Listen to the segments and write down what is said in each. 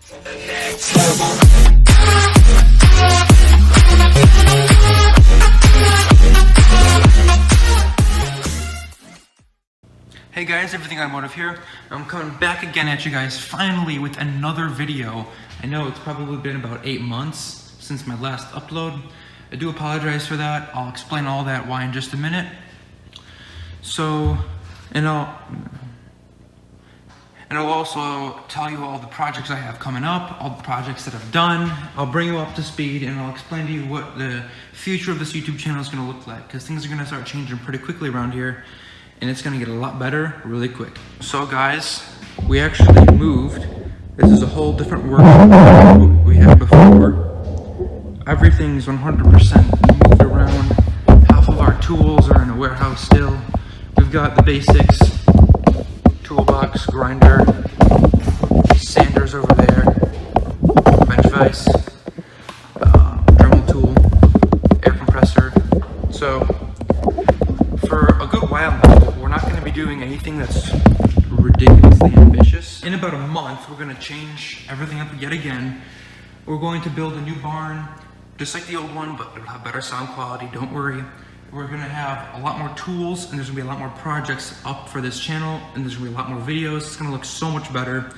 Hey guys, Everything Automotive here. I'm coming back again at you guys finally with another video. I know it's probably been about 8 months since my last upload. I do apologize for that. I'll explain all that why in just a minute. So, and I'll also tell you all the projects I have coming up, all the projects that I've done. I'll bring you up to speed and I'll explain to you what the future of this YouTube channel is going to look like, because things are going to start changing pretty quickly around here. And it's gonna get a lot better really quick. So guys, we actually moved. This is a whole different work than we had before. Everything's 100% moved around. Half of our tools are in a warehouse still. We've got the basics, toolbox, grinder, sanders over there, bench vise, Dremel tool, air compressor. So for a good while now, we're not going to be doing anything that's ridiculously ambitious. In about a month, we're going to change everything up yet again. We're going to build a new barn, just like the old one, but it'll have better sound quality, don't worry. We're going to have a lot more tools, and there's going to be a lot more projects up for this channel, and there's going to be a lot more videos. It's going to look so much better.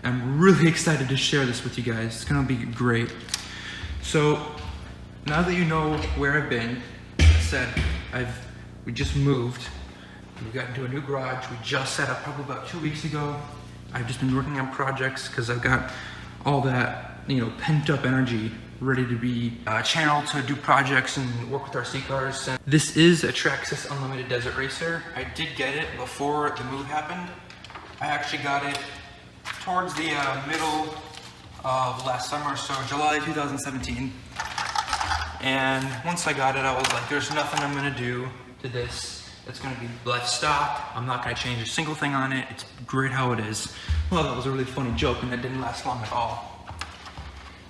I'm really excited to share this with you guys. It's going to be great. So, now that you know where I've been, like I said, we just moved. We got into a new garage. We just set up probably about 2 weeks ago. I've just been working on projects because I've got all that, pent up energy ready to be channeled to do projects and work with RC cars. And this is a Traxxas Unlimited Desert Racer. I did get it before the move happened. I actually got it towards the middle of last summer, so July 2017. And once I got it, I was like, there's nothing I'm gonna do to this. It's gonna be left stock. I'm not gonna change a single thing on it. It's great how it is. Well, that was a really funny joke and that didn't last long at all.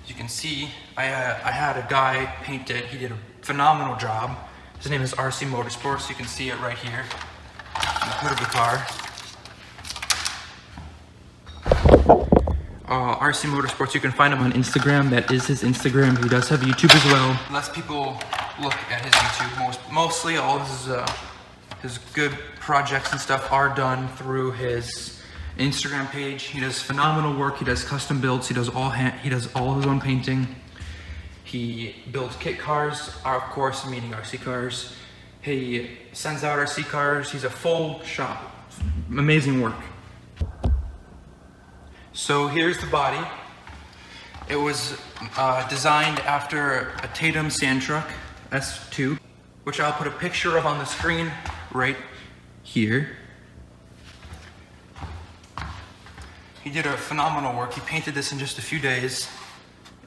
As you can see, I had a guy paint it. He did a phenomenal job. His name is RC Motorsports. You can see it right here in the hood of the car. RC Motorsports, you can find him on Instagram. That is his Instagram. He does have YouTube as well. Less people look at his YouTube. Mostly all his good projects and stuff are done through his Instagram page. He does phenomenal work. He does custom builds. He does all his own painting. He builds kit cars, of course, meaning RC cars. He sends out RC cars. He's a full shop. Amazing work. So here's the body. It was designed after a Tatum sand truck, S2, which I'll put a picture of on the screen right here. He did a phenomenal work. He painted this in just a few days,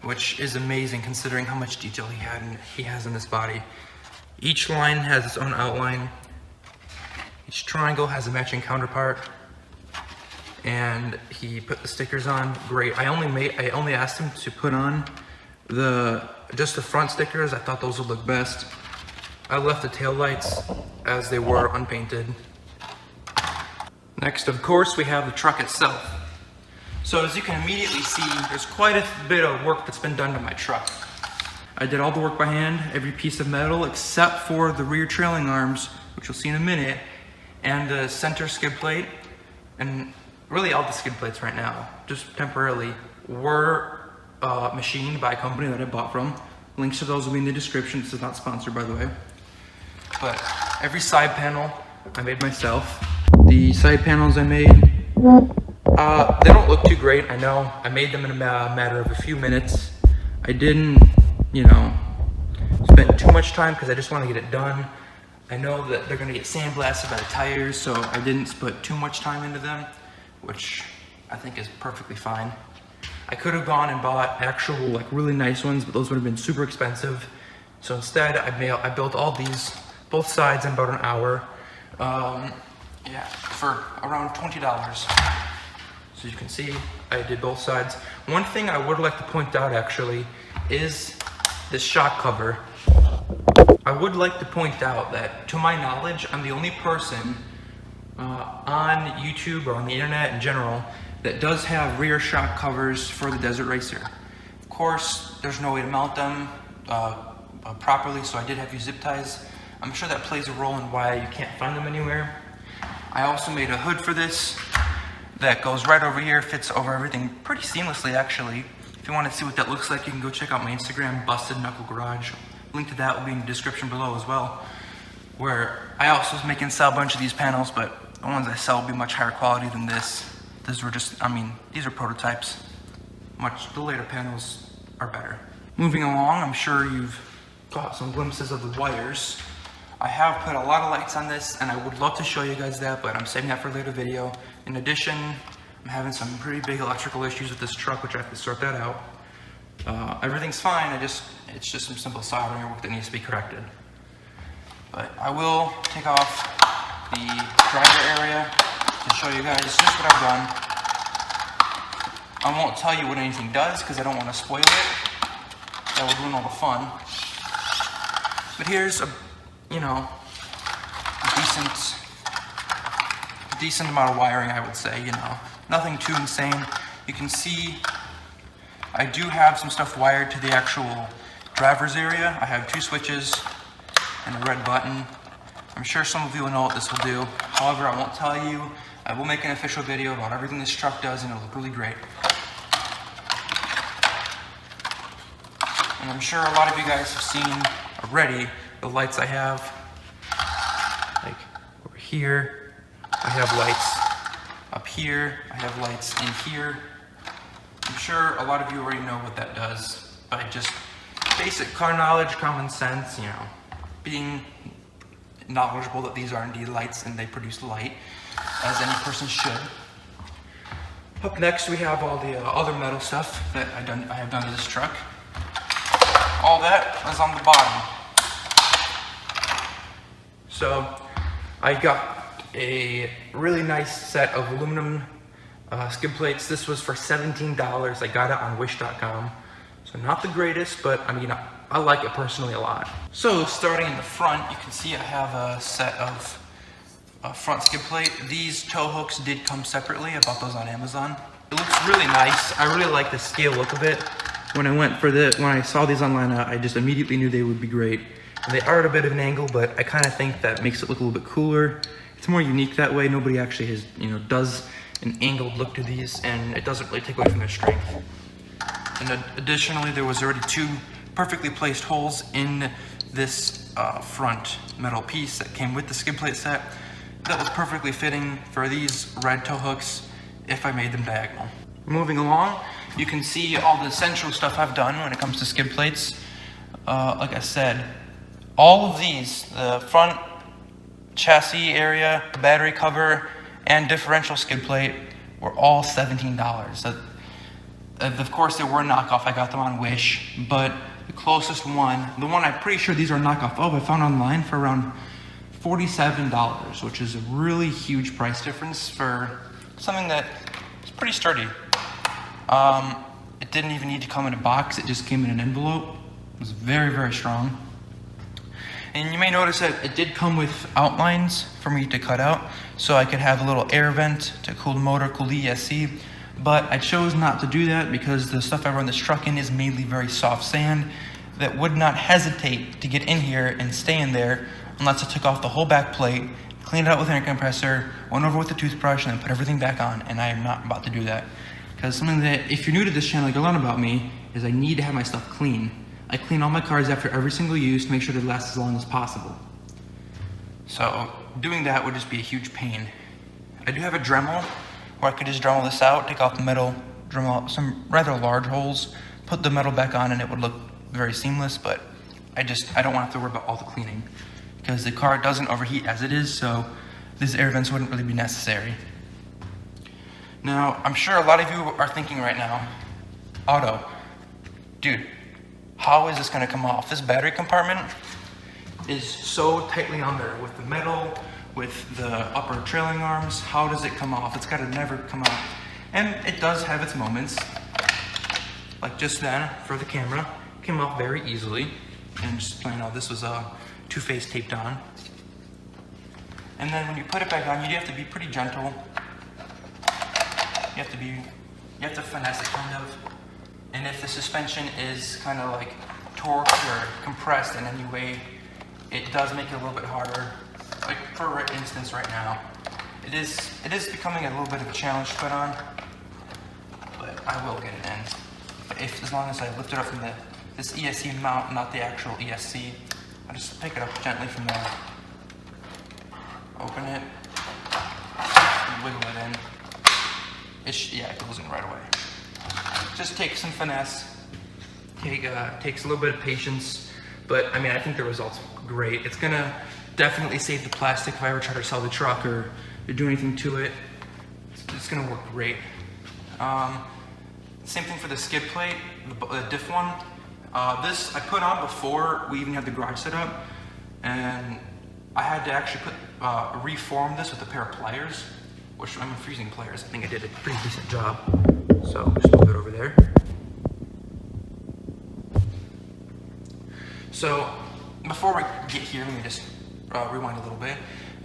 which is amazing considering how much detail he has in this body. Each line has its own outline. Each triangle has a matching counterpart. And he put the stickers on. Great. I only asked him to put on just the front stickers. I thought those would look best. I left the tail lights as they were unpainted. Next, of course, we have the truck itself. So as you can immediately see, there's quite a bit of work that's been done to my truck. I did all the work by hand, every piece of metal except for the rear trailing arms, which you'll see in a minute, and the center skid plate, and really all the skid plates right now, just temporarily, were machined by a company that I bought from. Links to those will be in the description. This is not sponsored, by the way. But every side panel I made myself. The side panels I made, they don't look too great, I know. I made them in a matter of a few minutes. I didn't, spend too much time because I just want to get it done. I know that they're going to get sandblasted by the tires, so I didn't put too much time into them, which I think is perfectly fine. I could have gone and bought actual really nice ones, but those would have been super expensive. So instead, I built all these, both sides, in about an hour. For around $20. So you can see, I did both sides. One thing I would like to point out actually is this shock cover. I would like to point out that, to my knowledge, I'm the only person on YouTube or on the internet in general that does have rear shock covers for the Desert Racer. Of course, there's no way to mount them properly, so I did have to use zip ties. I'm sure that plays a role in why you can't find them anywhere. I also made a hood for this that goes right over here, fits over everything pretty seamlessly actually. If you want to see what that looks like, you can go check out my Instagram, Busted Knuckle Garage. Link to that will be in the description below as well, where I also make and sell a bunch of these panels, but the ones I sell will be much higher quality than this. These were just, I mean, these are prototypes. The later panels are better. Moving along, I'm sure you've got some glimpses of the wires. I have put a lot of lights on this, and I would love to show you guys that, but I'm saving that for a later video. In addition, I'm having some pretty big electrical issues with this truck, which I have to sort that out. Everything's fine, it's just some simple soldering work that needs to be corrected. But I will take off the driver area to show you guys just what I've done. I won't tell you what anything does because I don't want to spoil it. That would ruin all the fun. But here's a decent amount of wiring, I would say, nothing too insane. You can see I do have some stuff wired to the actual driver's area. I have 2 switches and a red button. I'm sure some of you will know what this will do. However, I won't tell you. I will make an official video about everything this truck does, and it'll look really great. And I'm sure a lot of you guys have seen already the lights I have. Like over here, I have lights up here. I have lights in here. I'm sure a lot of you already know what that does by just basic car knowledge, common sense, being knowledgeable that these are indeed lights and they produce light, as any person should. Up next, we have all the other metal stuff that I have done to this truck. All that is on the bottom. So I got a really nice set of aluminum skid plates. This was for $17. I got it on wish.com. So not the greatest, but I mean, I like it personally a lot. So starting in the front, you can see I have a set of front skid plate. These tow hooks did come separately. I bought those on Amazon. It looks really nice. I really like the scale look of it. When I saw these online, I just immediately knew they would be great. And they are at a bit of an angle, but I kind of think that makes it look a little bit cooler. It's more unique that way. Nobody actually has, does an angled look to these, and it doesn't really take away from their strength. And additionally, there was already 2 perfectly placed holes in this front metal piece that came with the skid plate set that was perfectly fitting for these red tow hooks if I made them diagonal. Moving along, you can see all the essential stuff I've done when it comes to skid plates. Like I said, all of these, the front chassis area, the battery cover, and differential skid plate were all $17. Of course, they were knockoff. I got them on Wish, but the closest one, the one I'm pretty sure these are knockoff of, I found online for around $47, which is a really huge price difference for something that is pretty sturdy. It didn't even need to come in a box. It just came in an envelope. It was very, very strong. And you may notice that it did come with outlines for me to cut out, so I could have a little air vent to cool the motor, cool the ESC. But I chose not to do that because the stuff I run this truck in is mainly very soft sand that would not hesitate to get in here and stay in there unless I took off the whole back plate, cleaned it out with an air compressor, went over with a toothbrush, and then put everything back on. And I am not about to do that. Because something that, if you're new to this channel, you'll learn about me, is I need to have my stuff clean. I clean all my cars after every single use to make sure they last as long as possible. So doing that would just be a huge pain. I do have a Dremel where I could just Dremel this out, take off the metal, Dremel out some rather large holes, put the metal back on, and it would look very seamless, but I don't want to have to worry about all the cleaning because the car doesn't overheat as it is, so these air vents wouldn't really be necessary. Now, I'm sure a lot of you are thinking right now, Otto, dude, how is this going to come off? This battery compartment is so tightly on there with the metal, with the upper trailing arms. How does it come off? It's got to never come off. And it does have its moments. Like just then, for the camera, came off very easily. And just plain out, this was two-phase taped on. And then when you put it back on, you have to be pretty gentle. You have to finesse it kind of. And if the suspension is kind of like torqued or compressed in any way, it does make it a little bit harder. Like for instance right now, it is becoming a little bit of a challenge to put on, but I will get it in. But as long as I lift it up from this ESC mount, not the actual ESC, I just pick it up gently from there. Open it, and wiggle it in. It goes in right away. Just take some finesse. Takes a little bit of patience, but I mean, I think the result's great. It's gonna definitely save the plastic if I ever try to sell the truck or do anything to it. It's gonna work great. Same thing for the skid plate, the diff one. This I put on before we even had the garage set up, and I had to actually reform this with a pair of pliers, which I'm freezing pliers. I think I did a pretty decent job. So just move it over there. So before we get here, let me just rewind a little bit.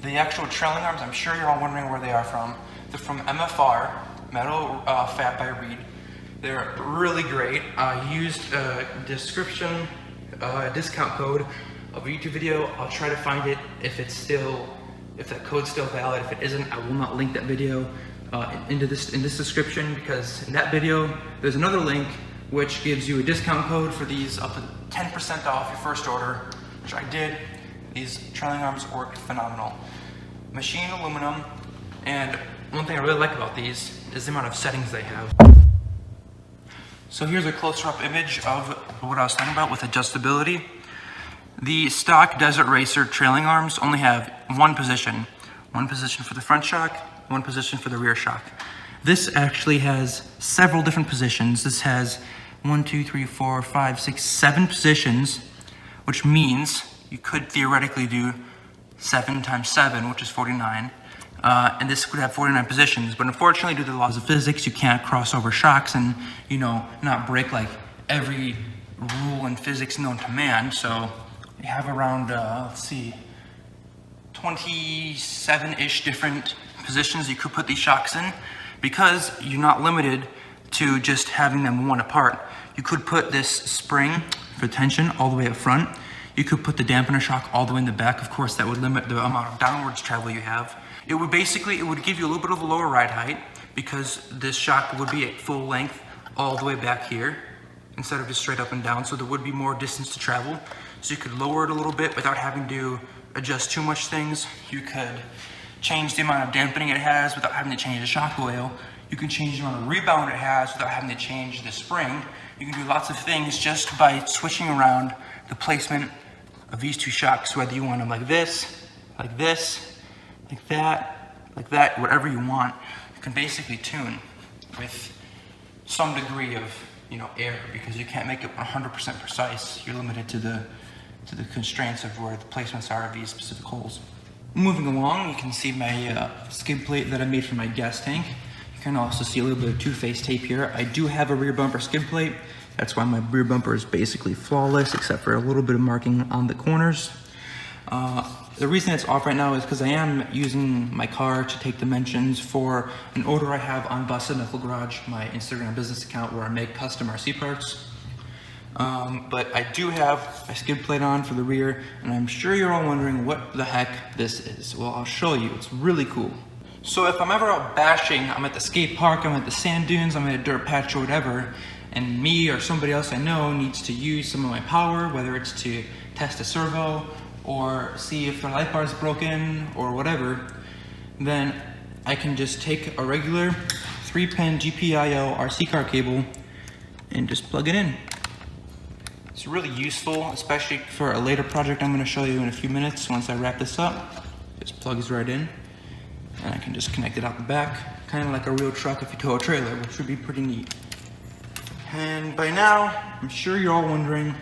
The actual trailing arms, I'm sure you're all wondering where they are from. They're from MFR, Metal Fat by Reed. They're really great. I used a description, discount code of a YouTube video. I'll try to find it if that code's still valid. If it isn't, I will not link that video in this description, because in that video, there's another link which gives you a discount code for these up to 10% off your first order, which I did. These trailing arms worked phenomenal. Machined aluminum, and one thing I really like about these is the amount of settings they have. So here's a closer up image of what I was talking about with adjustability. The stock Desert Racer trailing arms only have one position for the front shock, one position for the rear shock. This actually has several different positions. This has 1, 2, 3, 4, 5, 6, 7 positions, which means you could theoretically do 7 times 7, which is 49. And this could have 49 positions, but unfortunately, due to the laws of physics, you can't cross over shocks and, not break like every rule in physics known to man. So you have around, 27-ish different positions you could put these shocks in, because you're not limited to just having them one apart. You could put this spring for tension all the way up front. You could put the dampener shock all the way in the back. Of course, that would limit the amount of downwards travel you have. It would give you a little bit of a lower ride height, because this shock would be at full length all the way back here instead of just straight up and down. So there would be more distance to travel. So you could lower it a little bit without having to adjust too much things. You could change the amount of dampening it has without having to change the shock oil. You can change the amount of rebound it has without having to change the spring. You can do lots of things just by switching around the placement of these two shocks, whether you want them like this, like that, whatever you want. You can basically tune with some degree of error, because you can't make it 100% precise. You're limited to the constraints of where the placements are of these specific holes. Moving along, you can see my skid plate that I made for my gas tank. You can also see a little bit of two-phase tape here. I do have a rear bumper skid plate. That's why my rear bumper is basically flawless, except for a little bit of marking on the corners. The reason it's off right now is because I am using my car to take dimensions for an order I have on Busted Knuckle Garage, my Instagram business account where I make custom RC parts. But I do have a skid plate on for the rear, and I'm sure you're all wondering what the heck this is. Well, I'll show you. It's really cool. So if I'm ever out bashing, I'm at the skate park, I'm at the sand dunes, I'm at a dirt patch or whatever, and me or somebody else I know needs to use some of my power, whether it's to test a servo or see if their light bar is broken or whatever, then I can just take a regular 3-pin GPIO RC car cable and just plug it in. It's really useful, especially for a later project I'm going to show you in a few minutes. Once I wrap this up, just plugs right in, and I can just connect it out the back, kind of like a real truck if you tow a trailer, which would be pretty neat. And by now, I'm sure you're all wondering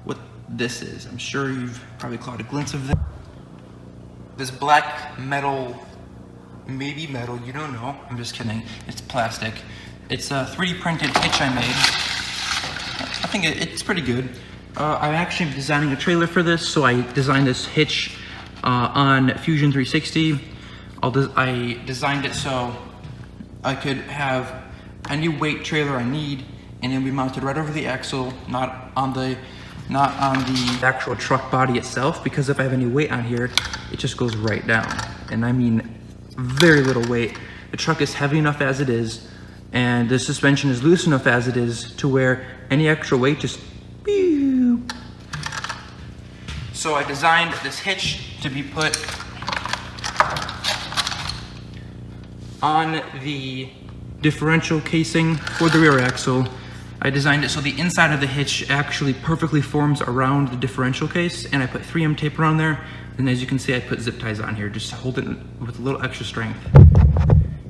what this is. I'm sure you've probably caught a glimpse of this. This black metal, maybe metal, you don't know. I'm just kidding. It's plastic. It's a 3D printed hitch I made. I think it's pretty good. I'm actually designing a trailer for this, so I designed this hitch on Fusion 360. I designed it so I could have any weight trailer I need, and it'll be mounted right over the axle, not on the actual truck body itself, because if I have any weight on here, it just goes right down. And I mean very little weight. The truck is heavy enough as it is, and the suspension is loose enough as it is to where any extra weight just pew. So I designed this hitch to be put on the differential casing for the rear axle. I designed it so the inside of the hitch actually perfectly forms around the differential case, and I put 3M tape around there, and as you can see I put zip ties on here just to hold it with a little extra strength.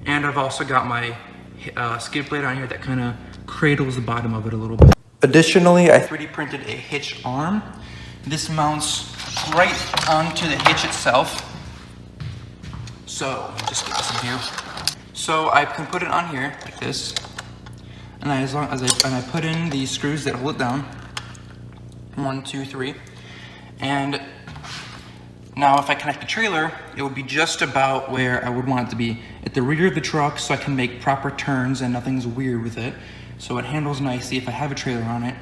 And I've also got my skid plate on here that kind of cradles the bottom of it a little bit. Additionally, I 3D printed a hitch arm. This mounts right onto the hitch itself. So, just give this a view. So I can put it on here like this, and I put in the screws that hold it down. 1, 2, 3. And now if I connect the trailer, it would be just about where I would want it to be, at the rear of the truck, so I can make proper turns and nothing's weird with it. So it handles nicely if I have a trailer on it.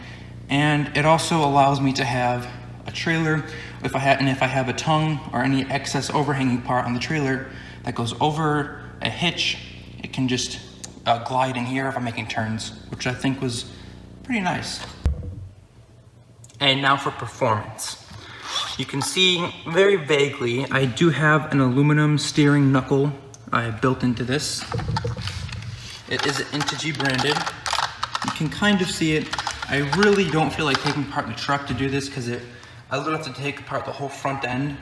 And it also allows me to have a trailer, if I have a tongue or any excess overhanging part on the trailer that goes over a hitch, it can just glide in here if I'm making turns, which I think was pretty nice. And now for performance. You can see very vaguely, I do have an aluminum steering knuckle I have built into this. It is Integy branded. You can kind of see it. I really don't feel like taking apart the truck to do this because I literally have to take apart the whole front end,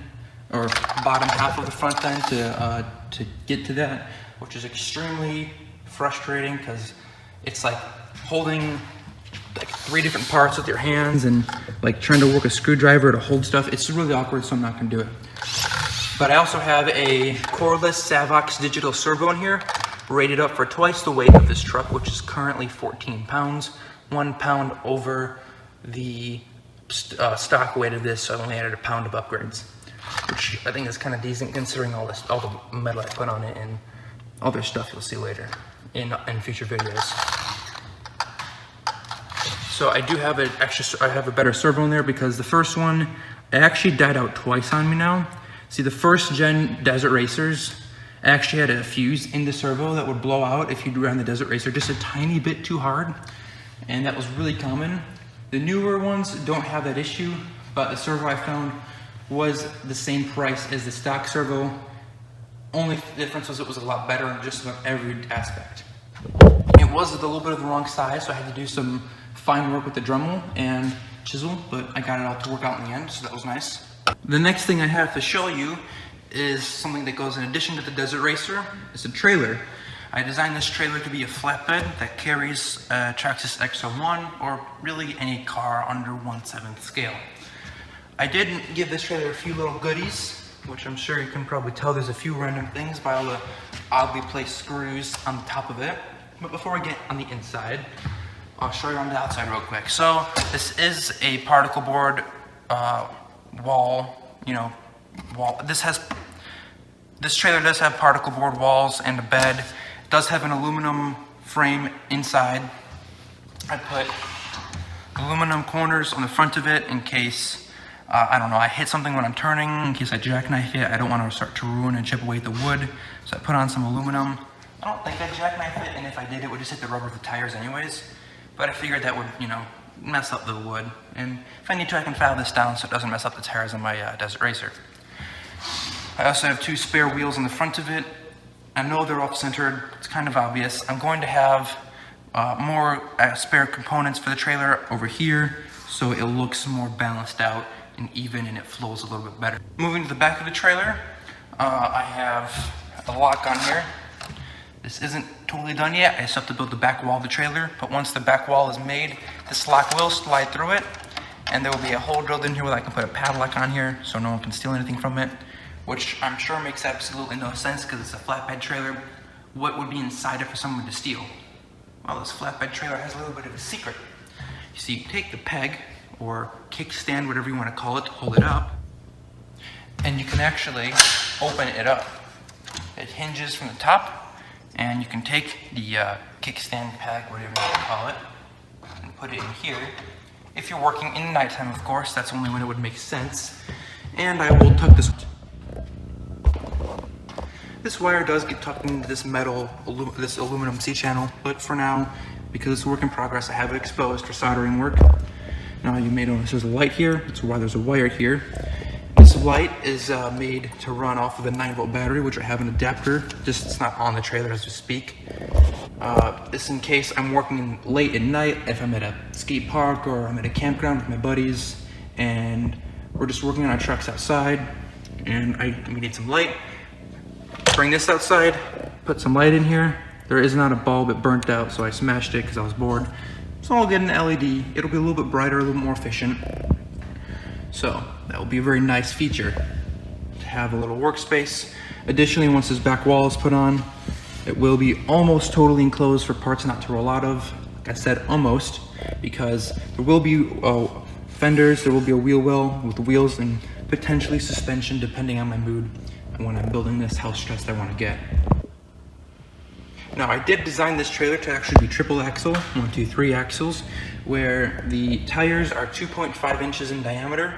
or bottom half of the front end to get to that, which is extremely frustrating because it's like holding like 3 different parts with your hands and like trying to work a screwdriver to hold stuff. It's really awkward, so I'm not gonna do it. But I also have a cordless Savox digital servo in here, rated up for twice the weight of this truck, which is currently 14 pounds, 1 pound over the stock weight of this, so I only added a pound of upgrades, which I think is kind of decent considering all the metal I put on it and other stuff you'll see later in future videos. So I do have I have a better servo in there because the first one, it actually died out twice on me now. See, the first gen Desert Racers actually had a fuse in the servo that would blow out if you ran the Desert Racer just a tiny bit too hard, and that was really common. The newer ones don't have that issue, but the servo I found was the same price as the stock servo. Only difference was it was a lot better in just about every aspect. It was a little bit of the wrong size, so I had to do some fine work with the Dremel and chisel, but I got it all to work out in the end, so that was nice. The next thing I have to show you is something that goes in addition to the Desert Racer. It's a trailer. I designed this trailer to be a flatbed that carries a Traxxas X01 or really any car under 1/7 scale. I did give this trailer a few little goodies, which I'm sure you can probably tell there's a few random things by all the oddly placed screws on the top of it. But before I get on the inside, I'll show you on the outside real quick. So this is a particle board wall, wall. This trailer does have particle board walls and a bed. It does have an aluminum frame inside. I put aluminum corners on the front of it in case, I don't know, I hit something when I'm turning, in case I jackknife it. I don't want to start to ruin and chip away at the wood. So I put on some aluminum. I don't think I'd jackknife it, and if I did, it would just hit the rubber of the tires anyways. But I figured that would, mess up the wood. And if I need to, I can file this down so it doesn't mess up the tires on my Desert Racer. I also have 2 spare wheels in the front of it. I know they're off-centered. It's kind of obvious. I'm going to have more spare components for the trailer over here, so it looks more balanced out and even, and it flows a little bit better. Moving to the back of the trailer, I have a lock on here. This isn't totally done yet. I still have to build the back wall of the trailer, but once the back wall is made, this lock will slide through it, and there will be a hole drilled in here where I can put a padlock on here so no one can steal anything from it, which I'm sure makes absolutely no sense because it's a flatbed trailer. What would be inside it for someone to steal? Well, this flatbed trailer has a little bit of a secret. You see, you take the peg, or kickstand, whatever you want to call it, to hold it up, and you can actually open it up. It hinges from the top, And you can take the kickstand pack, whatever you want to call it, and put it in here. If you're working in the nighttime, of course, that's only when it would make sense. And I will tuck this. This wire does get tucked into this this aluminum C-channel, but for now, because it's a work in progress, I have it exposed for soldering work. Now you may notice there's a light here, that's why there's a wire here. This light is made to run off of a 9-volt battery, which I have an adapter, just it's not on the trailer as we speak. This in case I'm working late at night, if I'm at a skate park or I'm at a campground with my buddies, and we're just working on our trucks outside, and we need some light. Bring this outside, put some light in here. There is not a bulb, it burnt out, so I smashed it because I was bored. So I'll get an LED, it'll be a little bit brighter, a little more efficient. So that will be a very nice feature to have a little workspace. Additionally, once this back wall is put on, it will be almost totally enclosed for parts not to roll out of. Like I said, almost, because there will be fenders, there will be a wheel well with the wheels and potentially suspension depending on my mood and when I'm building this, how stressed I want to get. Now, I did design this trailer to actually be triple axle, 1, 2, 3 axles, where the tires are 2.5 inches in diameter.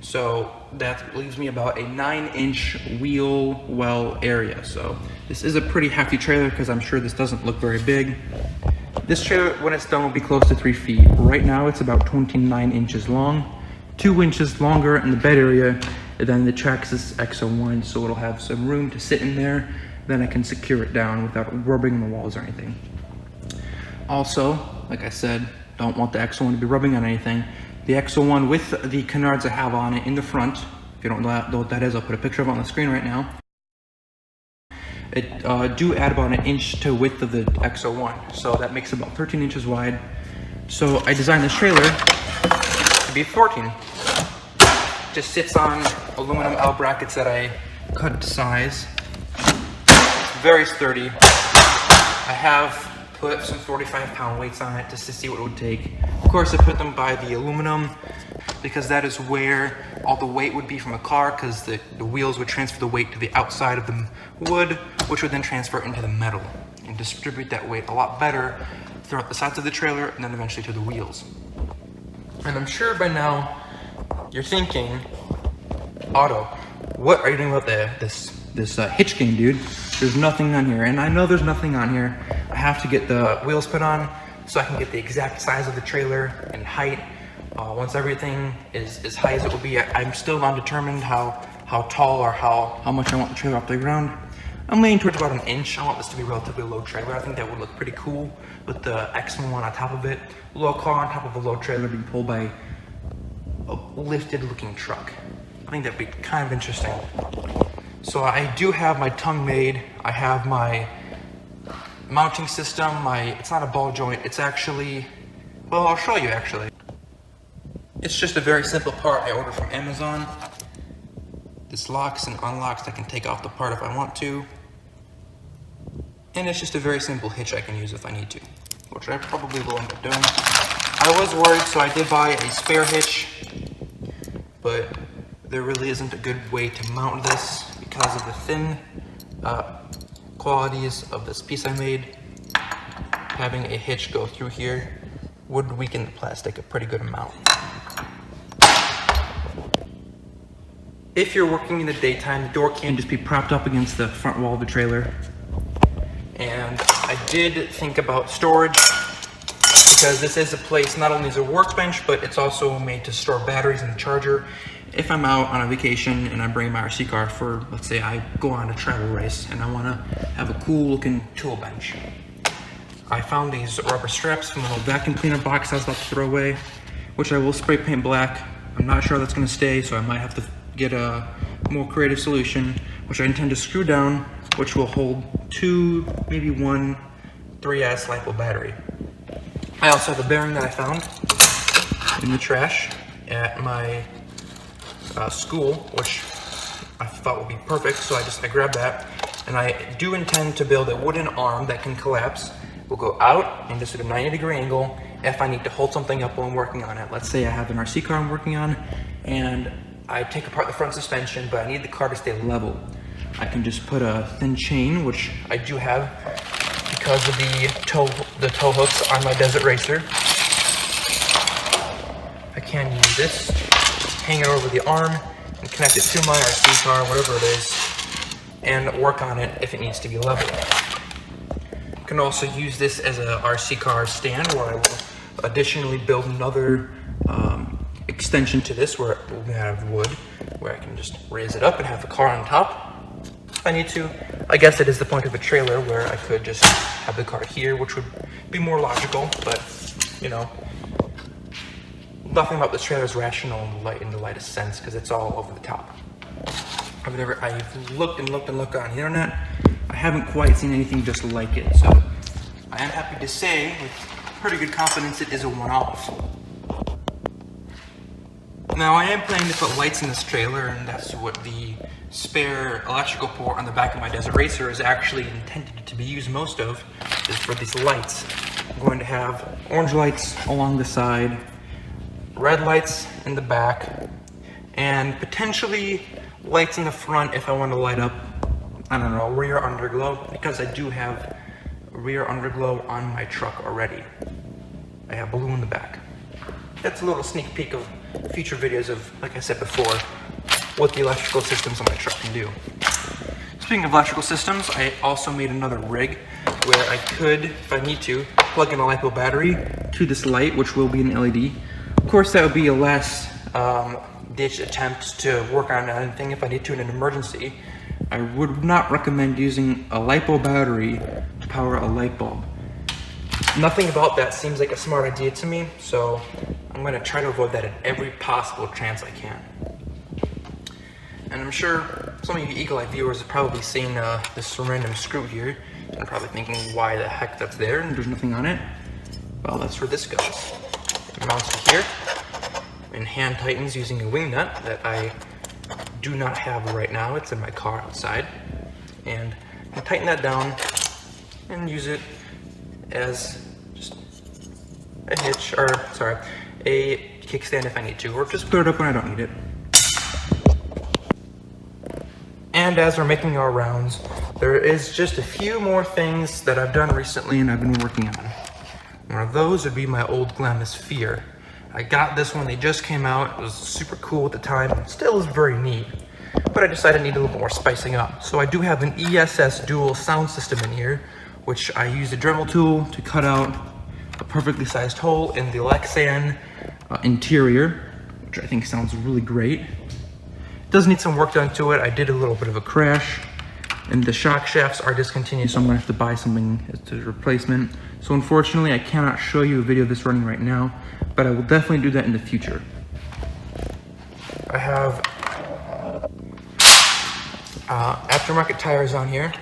So that leaves me about a 9-inch wheel well area. So this is a pretty hefty trailer because I'm sure this doesn't look very big. This trailer, when it's done, will be close to 3 feet. Right now, it's about 29 inches long, 2 inches longer in the bed area than the Traxxas X01. So it'll have some room to sit in there. Then I can secure it down without rubbing on the walls or anything. Also, like I said, don't want the X01 to be rubbing on anything. The X01 with the canards I have on it in the front, if you don't know what that is, I'll put a picture of it on the screen right now. It do add about an inch to width of the X01, so that makes it about 13 inches wide. So I designed this trailer to be 14. Just sits on aluminum L brackets that I cut to size. Very sturdy. I have put some 45-pound weights on it just to see what it would take. Of course, I put them by the aluminum because that is where all the weight would be from a car, because the wheels would transfer the weight to the outside of the wood, which would then transfer into the metal and distribute that weight a lot better throughout the sides of the trailer and then eventually to the wheels. And I'm sure by now you're thinking, Otto, what are you doing about this hitch game, dude? There's nothing on here, and I know there's nothing on here. I have to get the wheels put on so I can get the exact size of the trailer and height. Once everything is as high as it will be, I'm still undetermined how tall or how much I want the trailer off the ground. I'm leaning towards about an inch. I want this to be a relatively low trailer. I think that would look pretty cool with the X1 on top of it. A low car on top of a low trailer being pulled by a lifted looking truck. I think that'd be kind of interesting. So I do have my tongue made. I have my mounting system. It's not a ball joint. It's actually, well, I'll show you actually. It's just a very simple part I ordered from Amazon. This locks and unlocks. I can take off the part if I want to. And it's just a very simple hitch I can use if I need to, which I probably will end up doing. I was worried, so I did buy a spare hitch, but there really isn't a good way to mount this because of the thin qualities of this piece I made. Having a hitch go through here would weaken the plastic a pretty good amount. If you're working in the daytime, the door can just be propped up against the front wall of the trailer. And I did think about storage because this is a place, not only is a workbench, but it's also made to store batteries and a charger. If I'm out on a vacation and I bring my RC car for, let's say I go on a travel race and I want to have a cool looking tool bench. I found these rubber straps from a little vacuum cleaner box I was about to throw away, which I will spray paint black. I'm not sure that's going to stay, so I might have to get a more creative solution, which I intend to screw down, which will hold 2, maybe 1 3S LiPo battery. I also have a bearing that I found in the trash at my school, which I thought would be perfect, so I grabbed that. And I do intend to build a wooden arm that can collapse. We'll go out and just at a 90-degree angle if I need to hold something up while I'm working on it. Let's say I have an RC car I'm working on and I take apart the front suspension, but I need the car to stay level. I can just put a thin chain, which I do have, because of the tow hooks on my Desert Racer. I can use this, just hang it over the arm and connect it to my RC car, whatever it is, and work on it if it needs to be leveled. I can also use this as a RC car stand, where I will additionally build another extension to this where it will have wood, where I can just raise it up and have the car on top if I need to. I guess it is the point of a trailer where I could just have the car here, which would be more logical, but you know, nothing about this trailer is rational in the lightest sense because it's all over the top. I've looked and looked and looked on the internet. I haven't quite seen anything just like it, so I am happy to say with pretty good confidence it is a one-off. Now I am planning to put lights in this trailer, and that's what the spare electrical port on the back of my Desert Racer is actually intended to be used most of, is for these lights. I'm going to have orange lights along the side, red lights in the back, and potentially lights in the front if I want to light up, I don't know, rear underglow, because I do have rear underglow on my truck already. I have blue in the back. That's a little sneak peek of future videos of, like I said before, what the electrical systems on my truck can do. Speaking of electrical systems, I also made another rig where I could, if I need to, plug in a LiPo battery to this light, which will be an LED. Of course, that would be a less ditch attempt to work on anything if I need to in an emergency. I would not recommend using a LiPo battery to power a light bulb. Nothing about that seems like a smart idea to me, so I'm going to try to avoid that at every possible chance I can. And I'm sure some of you eagle-eye viewers have probably seen this random screw here and probably thinking why the heck that's there and there's nothing on it. Well, that's where this goes. It mounts to here and hand tightens using a wing nut that I do not have right now. It's in my car outside. And I tighten that down and use it as just a hitch, or sorry, a kickstand if I need to, or just put it up when I don't need it. And as we're making our rounds, there is just a few more things that I've done recently and I've been working on. One of those would be my old Glamis Fear. I got this when they just came out. It was super cool at the time. It still is very neat, but I decided I need a little more spicing up. So I do have an ESS dual sound system in here, which I use a Dremel tool to cut out a perfectly sized hole in the Lexan interior, which I think sounds really great. It does need some work done to it. I did a little bit of a crash, and the shock shafts are discontinued, so I'm gonna have to buy something as a replacement. So unfortunately, I cannot show you a video of this running right now, but I will definitely do that in the future. I have aftermarket tires on here,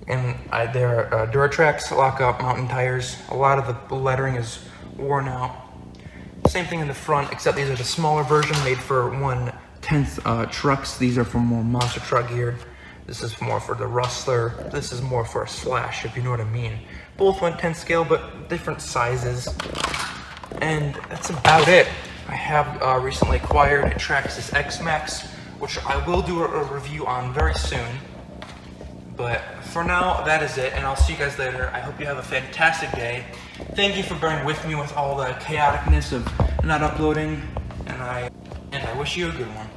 and they're Traxxas lockup mountain tires. A lot of the lettering is worn out. Same thing in the front, except these are the smaller version made for 1/10 trucks. These are for more monster truck gear. This is more for the Rustler. This is more for a Slash, if you know what I mean. Both 1/10 scale, but different sizes. And that's about it. I have recently acquired a Traxxas X-Max, which I will do a review on very soon. But for now, that is it, and I'll see you guys later. I hope you have a fantastic day. Thank you for bearing with me with all the chaoticness of not uploading, and I wish you a good one.